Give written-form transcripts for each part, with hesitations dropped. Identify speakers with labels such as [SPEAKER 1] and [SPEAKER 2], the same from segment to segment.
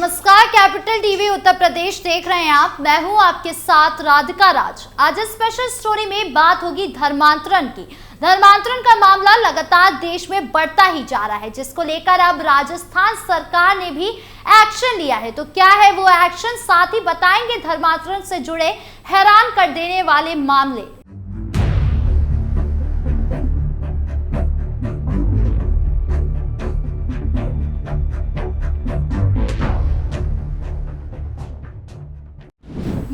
[SPEAKER 1] नमस्कार, capital TV Uttar Pradesh देख रहे हैं आप। मैं हूं आपके साथ राधिका राज। आज स्पेशल स्टोरी में बात होगी धर्मांतरण की। धर्मांतरण का मामला लगातार देश में बढ़ता ही जा रहा है, जिसको लेकर अब राजस्थान सरकार ने भी एक्शन लिया है। तो क्या है वो एक्शन, साथ ही बताएंगे धर्मांतरण से जुड़े हैरान कर देने वाले मामले।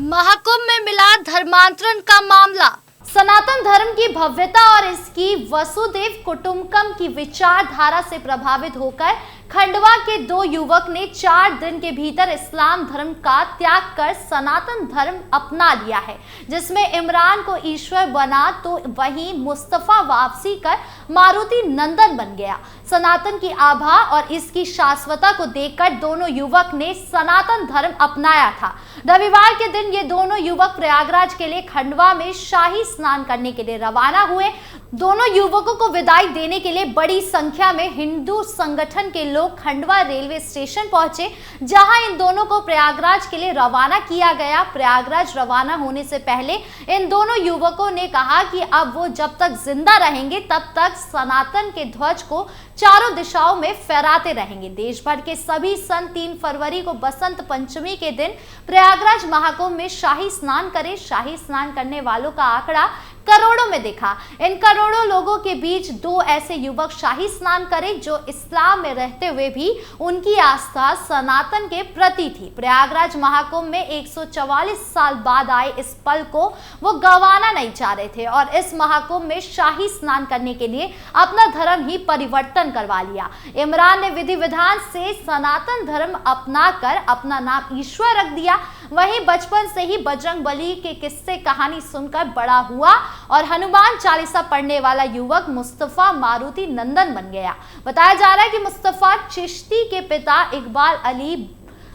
[SPEAKER 1] महाकुंभ में मिला धर्मांतरण का मामला। सनातन धर्म की भव्यता और इसकी वसुदेव कुटुंबकम की विचारधारा से प्रभावित होकर खंडवा के दो युवक ने 4 दिन के भीतर इस्लाम धर्म का त्याग कर सनातन धर्म अपना लिया है, जिसमें इमरान को ईश्वर बना तो वहीं मुस्तफा वापसी कर मारुति नंदन बन गया। सनातन की आभा और इसकी शाश्वतता को देखकर दोनों युवक ने सनातन धर्म अपनाया था। रविवार के दिन ये दोनों युवक प्रयागराज के लिए खंडवा में शाही स्नान करने के लिए रवाना हुए। दोनों युवकों को विदाई देने के लिए बड़ी संख्या में हिंदू संगठन के लोग खंडवा रेलवे स्टेशन पहुंचे, जहां इन दोनों को प्रयागराज के लिए रवाना किया गया। प्रयागराज रवाना होने से पहले इन दोनों युवकों ने कहा कि अब वो जब तक जिंदा रहेंगे तब तक सनातन के ध्वज को चारों दिशाओं में फहराते रहेंगे। देश भर के सभी संत 3 फरवरी को बसंत पंचमी के दिन प्रयागराज महाकुंभ में शाही स्नान करें। शाही स्नान करने वालों का आंकड़ा करोड़ों में दिखा। इन करोड़ों लोगों के बीच 2 ऐसे युवक शाही स्नान करें जो इस्लाम में रहते हुए भी उनकी आस्था सनातन के प्रति थी। प्रयागराज महाकुंभ में 144 साल बाद आए इस पल को वो गंवाना नहीं चाह रहे थे और इस महाकुंभ में शाही स्नान करने के लिए अपना धर्म ही परिवर्तन करवा लिया। इमरान ने विधि विधान से सनातन धर्म अपनाकर अपना नाम ईश्वर रख दिया। वहीं बचपन से ही बजरंगबली के किस्से कहानी सुनकर बड़ा हुआ और हनुमान चालीसा पढ़ने वाला युवक मुस्तफा मारुति नंदन बन गया। बताया जा रहा है कि मुस्तफा चिश्ती के पिता इकबाल अली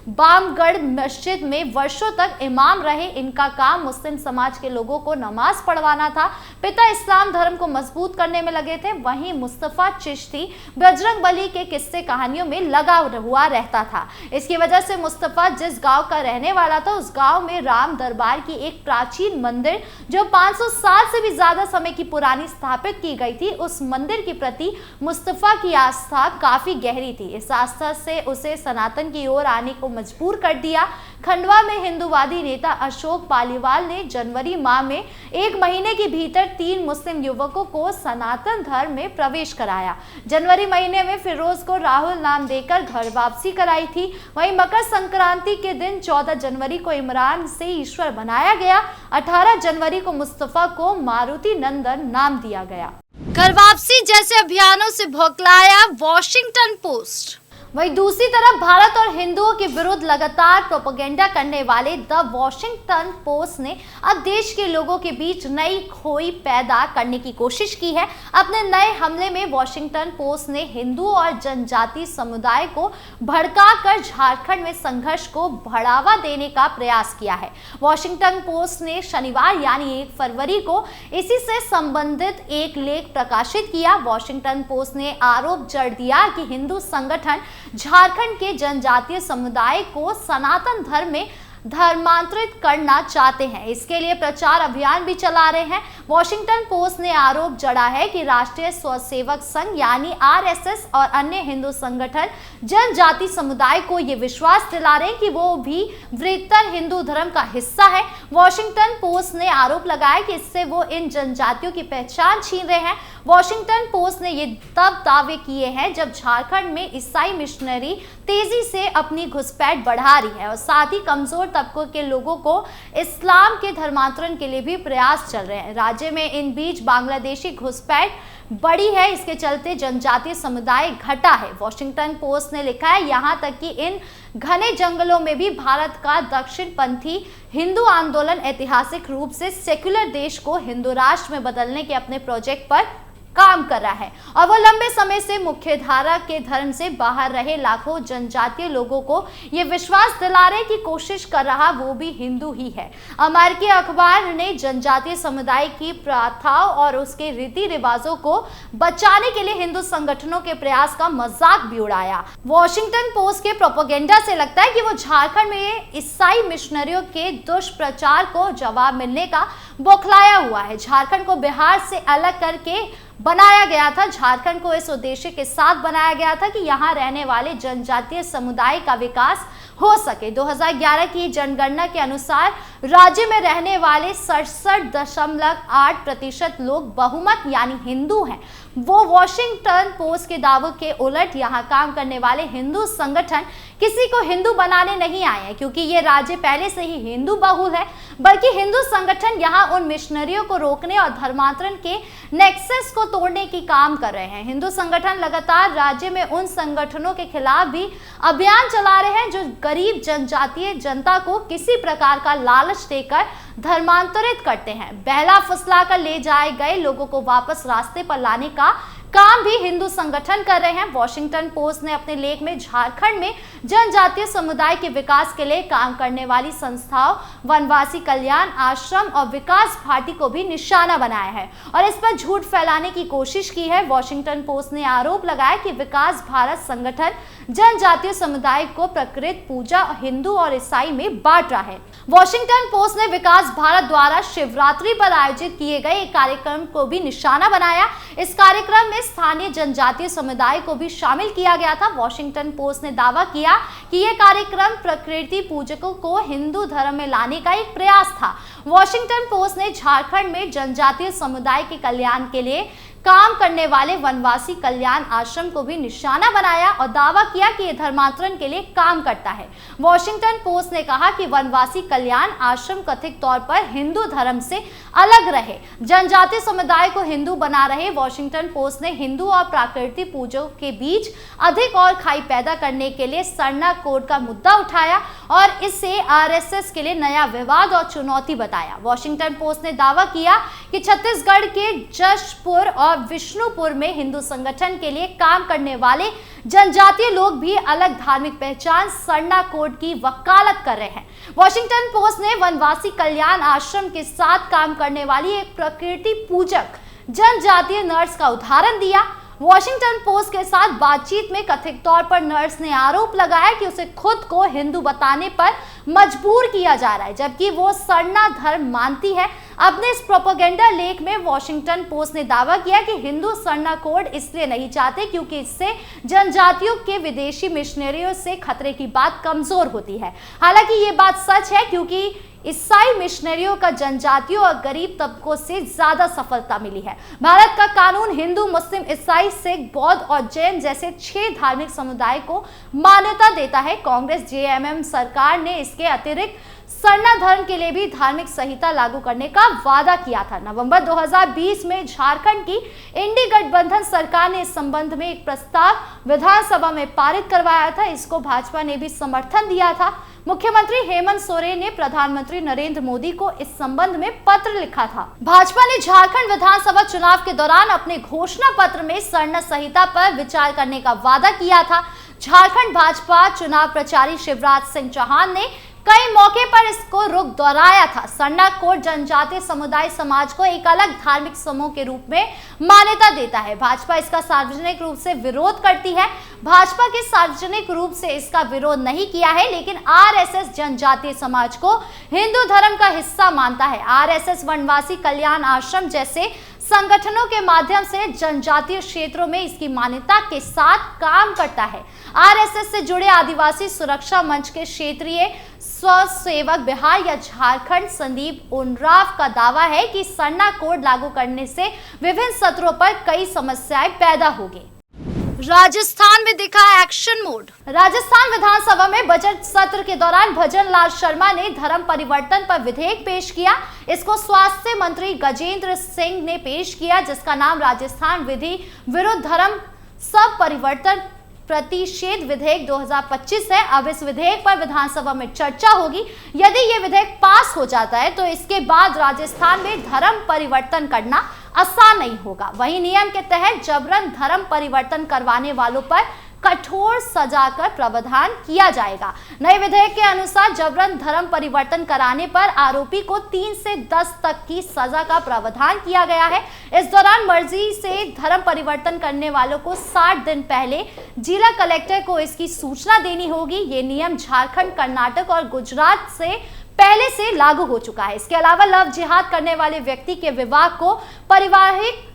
[SPEAKER 1] बामगढ़ मस्जिद में वर्षों तक इमाम रहे। इनका काम मुस्लिम समाज के लोगों को नमाज पढ़वाना था। पिता इस्लाम धर्म को मजबूत करने में लगे थे। वहीं मुस्तफा चिश्ती बजरंगबली के किस्से कहानियों में लगा हुआ रहता था। इसकी वजह से मुस्तफा जिस गांव का रहने वाला था, उस गांव में राम दरबार की एक प्राचीन मंदिर जो 500 साल से भी ज्यादा समय की पुरानी स्थापित की गई थी, उस मंदिर के प्रति मुस्तफा की आस्था काफी गहरी थी। इस आस्था से उसे सनातन की ओर आने को मजबूर कर दिया। खंडवा में हिंदूवादी नेता अशोक पालीवाल ने जनवरी माह में 1 महीने के भीतर 3 मुस्लिम युवकों को सनातन धर्म में प्रवेश कराया। जनवरी महीने में फिरोज को राहुल नाम देकर घर वापसी कराई थी। वहीं मकर संक्रांति के दिन 14 जनवरी को इमरान से ईश्वर बनाया गया। 18 जनवरी को मुस्तफा को मारुति नंदन नाम दिया गया। घर वापसी जैसे अभियानों से भौंकलाया वॉशिंगटन पोस्ट। वहीं दूसरी तरफ भारत और हिंदुओं के विरुद्ध लगातार प्रोपेगेंडा करने वाले द वॉशिंगटन पोस्ट ने अब देश के लोगों के बीच नई खोई पैदा करने की कोशिश की है। अपने नए हमले में वॉशिंगटन पोस्ट ने हिंदुओं और जनजाति समुदाय को भड़काकर झारखंड में संघर्ष को बढ़ावा देने का प्रयास किया है। वॉशिंगटन पोस्ट ने शनिवार यानी 1 फरवरी को इसी से संबंधित एक लेख प्रकाशित किया। वॉशिंगटन पोस्ट ने आरोप जड़ दिया कि हिंदू संगठन झारखंड के जनजातीय समुदाय को सनातन धर्म में धर्मांतरित करना चाहते हैं। इसके लिए प्रचार अभियान भी चला रहे हैं। वॉशिंगटन पोस्ट ने आरोप जड़ा है कि राष्ट्रीय स्वयंसेवक संघ यानी RSS और अन्य हिंदू संगठन जनजाति समुदाय को ये विश्वास दिला रहे हैं कि वो भी वृहत्तर हिंदू धर्म का हिस्सा है। वॉशिंगटन पोस्ट ने आरोप लगाया कि इससे वो इन जनजातियों की पहचान छीन रहे हैं। वॉशिंगटन पोस्ट ने ये तब दावे किए हैं जब झारखंड में ईसाई मिशनरी तेजी से अपनी घुसपैठ बढ़ा रही है और साथ ही कमजोर तबकों के लोगों को इस्लाम के धर्मांतरण के लिए भी प्रयास चल रहे हैं। राज्य में इन बीच बांग्लादेशी घुसपैठ बड़ी है, इसके चलते जनजातीय समुदाय घटा है। वॉशिंगटन पोस्ट ने लिखा है, यहाँ तक कि इन घने जंगलों में भी भारत का दक्षिणपंथी हिंदू आंदोलन ऐतिहासिक रूप से सेक्युलर देश को हिंदू राष्ट्र में बदलने के अपने प्रोजेक्ट पर काम कर रहा है और वो लंबे समय से मुख्यधारा के धर्म से बाहर रहे लाखों जनजातीय लोगों को ये विश्वास दिलाने की कोशिश कर रहा वो भी हिंदू ही है। अमेरिकी अखबार ने जनजातीय समुदाय की प्रथाओं और उसके रीति रिवाजों को बचाने के लिए हिंदू संगठनों के प्रयास का मजाक भी उड़ाया। वॉशिंगटन पोस्ट के प्रोपेगेंडा से लगता है कि वो झारखंड में ईसाई मिशनरियों के दुष्प्रचार को जवाब मिलने का बौखलाया हुआ है। झारखंड को बिहार से अलग करके बनाया गया था। झारखंड को इस उद्देश्य के साथ बनाया गया था कि यहाँ रहने वाले जनजातीय समुदाय का विकास हो सके। 2011 की जनगणना के अनुसार राज्य में रहने वाले 67.8% लोग बहुमत यानी हिंदू हैं। वो वॉशिंगटन पोस्ट के दावों के उलट यहाँ काम करने वाले हिंदू संगठन किसी को हिंदू बनाने नहीं आए हैं, क्योंकि ये राज्य पहले से ही हिंदू बहुल है, बल्कि हिंदू संगठन यहाँ उन मिशनरियों को रोकने और धर्मांतरण के नेक्सस को तोड़ने की काम कर रहे हैं। हिंदू संगठन लगातार राज्य में उन संगठनों के खिलाफ भी अभियान चला रहे हैं जो गरीब जनजातीय जनता को किसी प्रकार का लालच देकर धर्मांतरित करते हैं। बहला फुसला कर ले जाए गए लोगों को वापस रास्ते पर लाने का काम भी हिंदू संगठन कर रहे हैं। वॉशिंगटन पोस्ट ने अपने लेख में झारखंड में जनजातीय समुदाय के विकास के लिए काम करने वाली संस्थाओं वनवासी कल्याण आश्रम और विकास भाटी को भी निशाना बनाया है और इस पर झूठ फैलाने की कोशिश की है। वॉशिंगटन पोस्ट ने आरोप लगाया कि विकास भारत संगठन जनजातीय समुदाय को प्रकृत पूजा हिंदू और ईसाई में बांट रहा है। वॉशिंगटन पोस्ट ने विकास भारत द्वारा शिवरात्रि पर आयोजित किए गए एक कार्यक्रम को भी निशाना बनाया। इस कार्यक्रम में स्थानीय जनजातीय समुदाय को भी शामिल किया गया था। वॉशिंगटन पोस्ट ने दावा किया कि यह कार्यक्रम प्रकृति पूजकों को हिंदू धर्म में लाने का एक प्रयास था। वॉशिंगटन पोस्ट ने झारखंड में जनजातीय समुदाय के कल्याण के लिए काम करने वाले वनवासी कल्याण आश्रम को भी निशाना बनाया और दावा किया कि यह धर्मांतरण के लिए काम करता है। वॉशिंगटन पोस्ट ने कहा कि वनवासी कल्याण आश्रम कथित तौर पर हिंदू धर्म से अलग रहे जनजातीय समुदाय को हिंदू बना रहे। वॉशिंगटन पोस्ट ने हिंदू और प्राकृतिक पूजों के बीच अधिक और खाई पैदा करने के लिए सरना कोड का मुद्दा उठाया और इसे आरएसएस के लिए नया विवाद और चुनौती बताया। वॉशिंगटन पोस्ट ने दावा किया कि छत्तीसगढ़ के जशपुर और विष्णुपुर में हिंदू संगठन के लिए काम करने वाले जनजातीय लोग भी अलग धार्मिक पहचान सरना कोड की वकालत कर रहे हैं। वॉशिंगटन पोस्ट ने वनवासी कल्याण आश्रम के साथ काम करने वाली एक प्रकृति पूजक जनजातीय नर्स का उदाहरण दिया। वॉशिंगटन पोस्ट के साथ बातचीत में कथित तौर पर नर्स ने आरोप लगाया कि उसे खुद को हिंदू बताने पर मजबूर किया जा रहा है, जबकि वो सरना धर्म मानती है। अपने इस प्रोपेगेंडा लेख में वॉशिंगटन पोस्ट ने दावा किया कि हिंदू सरना कोड इसलिए नहीं चाहते क्योंकि इससे जनजातियों के विदेशी मिशनरियों से खतरे की बात कमजोर होती है। हालांकि ये बात सच है, क्योंकि ईसाई मिशनरियों का जनजातियों और गरीब तबकों से ज्यादा सफलता मिली है। भारत का कानून हिंदू मुस्लिम ईसाई सिख बौद्ध और जैन जैसे 6 धार्मिक समुदाय को मान्यता देता है। कांग्रेस जेएमएम सरकार ने इसके अतिरिक्त सरना धर्म के लिए भी धार्मिक संहिता लागू करने का वादा किया था। नवंबर 2020 में झारखंड की इंडी गठबंधन सरकार ने इस संबंध में एक प्रस्ताव विधानसभा में पारित करवाया था। इसको भाजपा ने भी समर्थन दिया था। मुख्यमंत्री हेमंत सोरेन ने प्रधानमंत्री नरेंद्र मोदी को इस संबंध में पत्र लिखा था। भाजपा ने झारखंड विधानसभा चुनाव के दौरान अपने घोषणा पत्र में सरना संहिता पर विचार करने का वादा किया था। झारखंड भाजपा चुनाव प्रचारी शिवराज सिंह चौहान ने कई मौके पर इसको रुख दोहराया था। सरना कोड जनजातीय समुदाय समाज को एक अलग धार्मिक समूह के रूप में मान्यता देता है। भाजपा इसका सार्वजनिक रूप से विरोध करती है। भाजपा के सार्वजनिक रूप से इसका विरोध नहीं किया है, लेकिन आरएसएस जनजातीय समाज को हिंदू धर्म का हिस्सा मानता है। आरएसएस वनवासी कल्याण आश्रम जैसे संगठनों के माध्यम से जनजातीय क्षेत्रों में इसकी मान्यता के साथ काम करता है। आरएसएस से जुड़े आदिवासी सुरक्षा मंच के क्षेत्रीय स्वसेवक बिहार या झारखंड संदीप उनराव का दावा है कि सरना कोड लागू करने से विभिन्न सत्रों पर कई समस्याएं पैदा होगी। राजस्थान में दिखा एक्शन मोड। राजस्थान विधानसभा में बजट सत्र के दौरान भजन लाल शर्मा ने धर्म परिवर्तन पर विधेयक पेश किया। इसको स्वास्थ्य मंत्री गजेंद्र सिंह ने पेश किया, जिसका नाम राजस्थान विधि विरुद्ध धर्म सब परिवर्तन प्रतिषेध विधेयक 2025 है। अब इस विधेयक पर विधानसभा में चर्चा होगी। यदि ये विधेयक पास हो जाता है तो इसके बाद राजस्थान में धर्म परिवर्तन करना आसान नहीं होगा। वहीं नियम के तहत जबरन धर्म परिवर्तन करवाने वालों पर कठोर सजा का प्रावधान किया जाएगा। नए विधेयक के अनुसार जबरन धर्म परिवर्तन कराने पर आरोपी को 3 से 10 तक की सजा का प्रावधान किया गया है। इस दौरान मर्जी से धर्म परिवर्तन करने वालों को 60 दिन पहले जिला कलेक्टर को इसकी सूचना देनी होगी। ये नियम झारखंड, कर्नाटक और गुजरात से पहले से लागू हो चुका है। इसके अलावा लव जिहाद करने वाले व्यक्ति के विवाह को पारिवारिक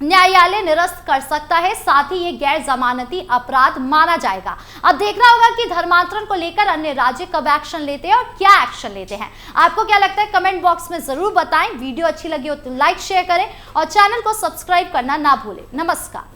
[SPEAKER 1] न्यायालय निरस्त कर सकता है। साथ ही ये गैर जमानती अपराध माना जाएगा। अब देखना होगा कि धर्मांतरण को लेकर अन्य राज्य कब एक्शन लेते हैं और क्या एक्शन लेते हैं। आपको क्या लगता है कमेंट बॉक्स में जरूर बताएं। वीडियो अच्छी लगी हो तो लाइक शेयर करें और चैनल को सब्सक्राइब करना ना भूलें। नमस्कार।